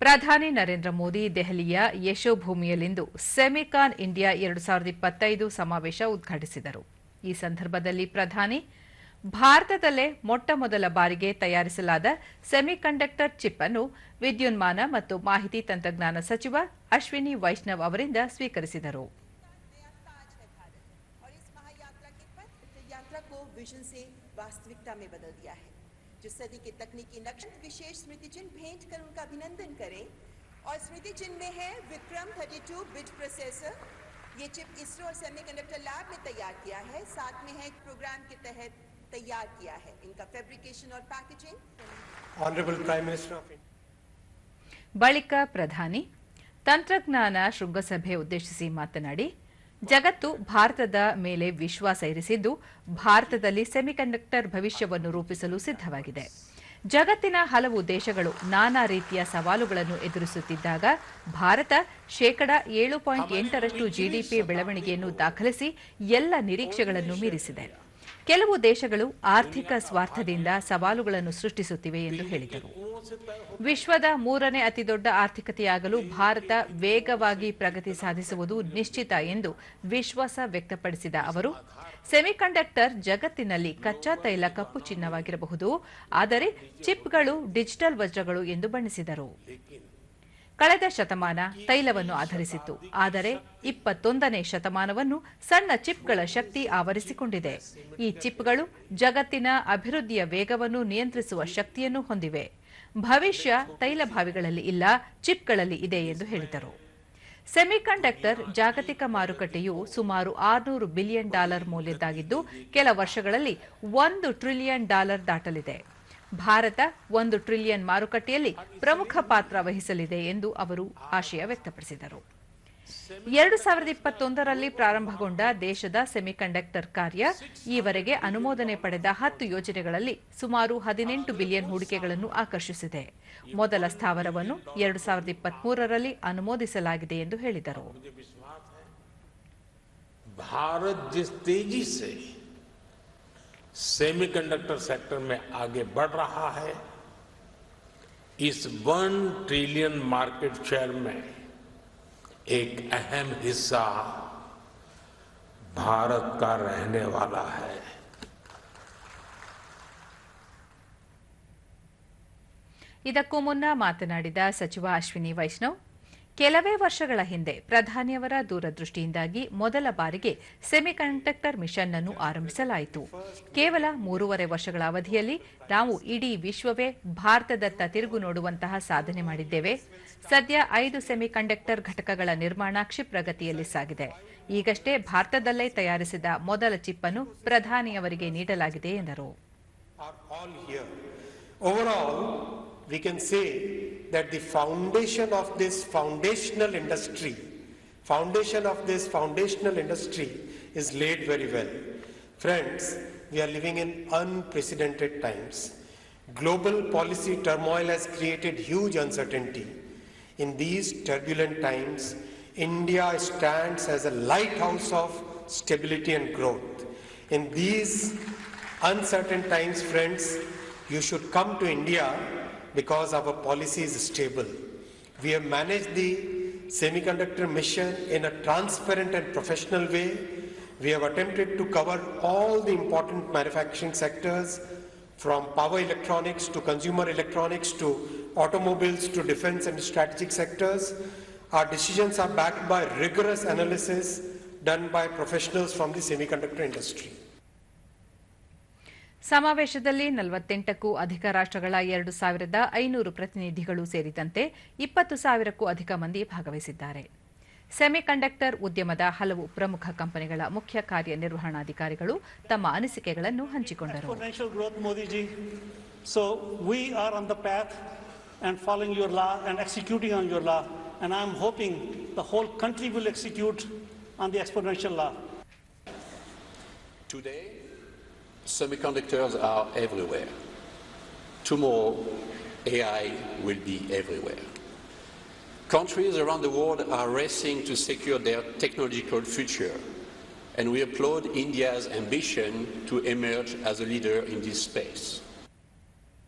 ಪ್ರಧಾನಿ ನರೇಂದ್ರ ಮೋದಿ ದೆಹಲಿಯ ಯಶೋಭೂಮಿಯಲ್ಲಿಂದು Semicon India 2025 ಸಮಾವೇಶ ಉದ್ಘಾಟಿಸಿದರು. ಈ ಸಂದರ್ಭದಲ್ಲಿ ಪ್ರಧಾನಿ ಭಾರತದಲ್ಲೇ ಮೊಟ್ಟಮೊದಲ ಬಾರಿಗೆ ತಯಾರಿಸಲಾದ ಸೆಮಿಕಂಡಕ್ಟರ್ ಚಿಪ್ ಅನ್ನು ವಿದ್ಯುನ್ಮಾನ ಮತ್ತು ಮಾಹಿತಿ ತಂತ್ರಜ್ಞಾನ ಸಚಿವ ಅಶ್ವಿನಿ ವೈಷ್ಣವ್ ಅವರಿಂದ ಸ್ವೀಕರಿಸಿದರು. जिस सदी के तकनीकी नक्शे विशेष स्मृति चिन्ह भेंट कर उनका अभिनंदन करें और स्मृति चिन्ह में है विक्रम 32 बिट प्रोसेसर. ये चिप इसरो और सेमीकंडक्टर लैब ने तैयार किया है. साथ में है एक प्रोग्राम के तहत तैयार किया है. इनका फैब्रिकेशन और packaging honourable prime minister of ಬಳಿಕ ಪ್ರಧಾನಿ ತಂತ್ರಜ್ಞಾನ ಶೃಂಗಸಭೆ ಉದ್ದೇಶಿಸಿ ಮಾತನಾಡಿ, ಜಗತ್ತು ಭಾರತದ ಮೇಲೆ ವಿಶ್ವಾಸ ಇರಿಸಿದ್ದು ಭಾರತದಲ್ಲಿ ಸೆಮಿಕಂಡಕ್ಟರ್ ಭವಿಷ್ಯವನ್ನು ರೂಪಿಸಲು ಸಿದ್ಧವಾಗಿದೆ. ಜಗತ್ತಿನ ಹಲವು ದೇಶಗಳು ನಾನಾ ರೀತಿಯ ಸವಾಲುಗಳನ್ನು ಎದುರಿಸುತ್ತಿದ್ದಾಗ ಭಾರತ ಶೇಕಡಾ 7.8ರಷ್ಟು ಜಿಡಿಪಿ ಬೆಳವಣಿಗೆಯನ್ನು ದಾಖಲಿಸಿ ಎಲ್ಲ ನಿರೀಕ್ಷೆಗಳನ್ನು ಮೀರಿಸಿದೆ. ಕೆಲವು ದೇಶಗಳು ಆರ್ಥಿಕ ಸ್ವಾರ್ಥದಿಂದ ಸವಾಲುಗಳನ್ನು ಸೃಷ್ಟಿಸುತ್ತಿವೆ ಎಂದು ಹೇಳಿದರು. ವಿಶ್ವದ 3ನೇ ಅತಿದೊಡ್ಡ ಆರ್ಥಿಕತೆಯಾಗಲು ಭಾರತ ವೇಗವಾಗಿ ಪ್ರಗತಿ ಸಾಧಿಸುವುದು ನಿಶ್ಚಿತ ಎಂದು ವಿಶ್ವಾಸ ವ್ಯಕ್ತಪಡಿಸಿದ ಅವರು, ಸೆಮಿಕಂಡಕ್ಟರ್ ಜಗತ್ತಿನಲ್ಲಿ ಕಚ್ಚಾ ತೈಲ ಕಪ್ಪು ಚಿನ್ನವಾಗಿರಬಹುದು, ಆದರೆ ಚಿಪ್ಗಳು ಡಿಜಿಟಲ್ ವಜ್ರಗಳು ಎಂದು ಬಣ್ಣಿಸಿದರು. ಕಳೆದ ಶತಮಾನ ತೈಲವನ್ನು ಆಧರಿಸಿತ್ತು, ಆದರೆ 21ನೇ ಶತಮಾನವನ್ನು ಸಣ್ಣ ಚಿಪ್ಗಳ ಶಕ್ತಿ ಆವರಿಸಿಕೊಂಡಿದೆ. ಈ ಚಿಪ್ಗಳು ಜಗತ್ತಿನ ಅಭಿವೃದ್ಧಿಯ ವೇಗವನ್ನು ನಿಯಂತ್ರಿಸುವ ಶಕ್ತಿಯನ್ನು ಹೊಂದಿವೆ. ಭವಿಷ್ಯ ತೈಲಭಾವಿಗಳಲ್ಲಿ ಇಲ್ಲ, ಚಿಪ್ಗಳಲ್ಲಿ ಇದೆ ಎಂದು ಹೇಳಿದರು. ಸೆಮಿಕಂಡಕ್ಟರ್ ಜಾಗತಿಕ ಮಾರುಕಟ್ಟೆಯು ಸುಮಾರು $600 ಬಿಲಿಯನ್ ಮೌಲ್ಯದ್ದಾಗಿದ್ದು, ಕೆಲ ವರ್ಷಗಳಲ್ಲಿ $1 ಟ್ರಿಲಿಯನ್ ದಾಟಲಿದೆ. ಭಾರತ $1 ಟ್ರಿಲಿಯನ್ ಮಾರುಕಟ್ಟೆಯಲ್ಲಿ ಪ್ರಮುಖ ಪಾತ್ರ ವಹಿಸಲಿದೆ ಎಂದು ಅವರು ಆಶಯ ವ್ಯಕ್ತಪಡಿಸಿದರು. 2021ರಲ್ಲಿ ಪ್ರಾರಂಭಗೊಂಡ ದೇಶದ ಸೆಮಿಕಂಡಕ್ಟರ್ ಕಾರ್ಯ ಈವರೆಗೆ ಅನುಮೋದನೆ ಪಡೆದ 10 ಯೋಜನೆಗಳಲ್ಲಿ ಸುಮಾರು $18 ಬಿಲಿಯನ್ ಹೂಡಿಕೆಗಳನ್ನು ಆಕರ್ಷಿಸಿದೆ. ಮೊದಲ ಸ್ಥಾವರವನ್ನು 2023ರಲ್ಲಿ ಅನುಮೋದಿಸಲಾಗಿದೆ ಎಂದು ಹೇಳಿದರು. सेमीकंडक्टर सेक्टर में आगे बढ़ रहा है. इस 1 ट्रिलियन मार्केट शेयर में एक अहम हिस्सा भारत का रहने वाला है. ಇದಕ್ಕೂ ಮುನ್ನ ಮಾತನಾಡಿದ ಸಚಿವ ಅಶ್ವಿನಿ ವೈಷ್ಣವ್, ಕೆಲವೇ ವರ್ಷಗಳ ಹಿಂದೆ ಪ್ರಧಾನಿಯವರ ದೂರದೃಷ್ಟಿಯಿಂದಾಗಿ ಮೊದಲ ಬಾರಿಗೆ ಸೆಮಿಕಂಡಕ್ಟರ್ ಮಿಷನ್ ಅನ್ನು ಆರಂಭಿಸಲಾಯಿತು. ಕೇವಲ 3.5 ವರ್ಷಗಳ ಅವಧಿಯಲ್ಲಿ ನಾವು ಇಡೀ ವಿಶ್ವವೇ ಭಾರತದತ್ತ ತಿರುಗು ನೋಡುವಂತಹ ಸಾಧನೆ ಮಾಡಿದ್ದೇವೆ. ಸದ್ಯ 5 ಸೆಮಿಕಂಡಕ್ಟರ್ ಘಟಕಗಳ ನಿರ್ಮಾಣ ಕ್ಷಿಪ್ರಗತಿಯಲ್ಲಿ ಸಾಗಿದೆ. ಈಗಷ್ಟೇ ಭಾರತದಲ್ಲೇ ತಯಾರಿಸಿದ ಮೊದಲ ಚಿಪ್ ಅನ್ನು ಪ್ರಧಾನಿಯವರಿಗೆ ನೀಡಲಾಗಿದೆ ಎಂದರು. We can say that the foundation of this foundational industry is laid very well. Friends, we are living in unprecedented times. Global policy turmoil has created huge uncertainty. In these turbulent times, India stands as a lighthouse of stability and growth. In these uncertain times, friends, you should come to India because our policy is stable. We have managed the semiconductor mission in a transparent and professional way. We have attempted to cover all the important manufacturing sectors, from power electronics to consumer electronics to automobiles to defense and strategic sectors. Our decisions are backed by rigorous analysis done by professionals from the semiconductor industry. ಸಮಾವೇಶದಲ್ಲಿ 48ಕ್ಕೂ ಅಧಿಕ ರಾಷ್ಟ್ರಗಳ 2,500 ಪ್ರತಿನಿಧಿಗಳು ಸೇರಿದಂತೆ 20,000ಕ್ಕೂ ಅಧಿಕ ಮಂದಿ ಭಾಗವಹಿಸಿದ್ದಾರೆ. Semiconductor ಉದ್ಯಮದ ಹಲವು ಪ್ರಮುಖ ಕಂಪನಿಗಳ ಮುಖ್ಯ ಕಾರ್ಯನಿರ್ವಹಣಾಧಿಕಾರಿಗಳು ತಮ್ಮ ಅನಿಸಿಕೆಗಳನ್ನು ಹಂಚಿಕೊಂಡರು. So we are on the path and following your law and executing on your law, and I am hoping the whole country will execute on the exponential law. Today, semiconductors are everywhere. Tomorrow, AI will be everywhere. Countries around the world are racing to secure their technological future, and we applaud India's ambition to emerge as a leader in this space.